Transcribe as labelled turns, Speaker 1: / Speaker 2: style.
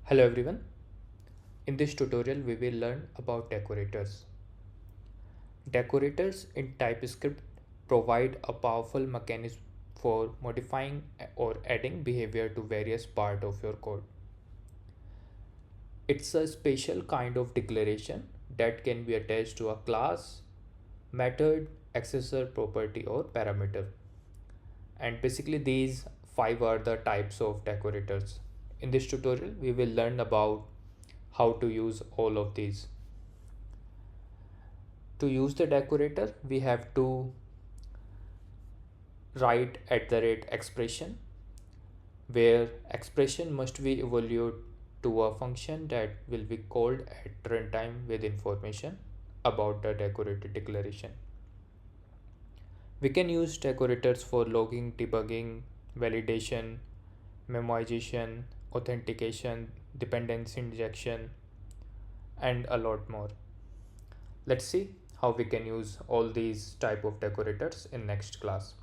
Speaker 1: Hello everyone. In this tutorial we will learn about decorators. Decorators in TypeScript provide a powerful mechanism for modifying or adding behavior to various parts of your code. It's a special kind of declaration that can be attached to a class, method, accessor, property or parameter. And basically these five are the types of decorators. In this tutorial we will learn about how to use all of these. To use the decorator, we have to write @expression, where expression must be evaluated to a function that will be called at runtime with information about the decorator declaration. We can use decorators for logging, debugging, validation, memoization, authentication, dependency injection, and a lot more. Let's see how we can use all these type of decorators in next class.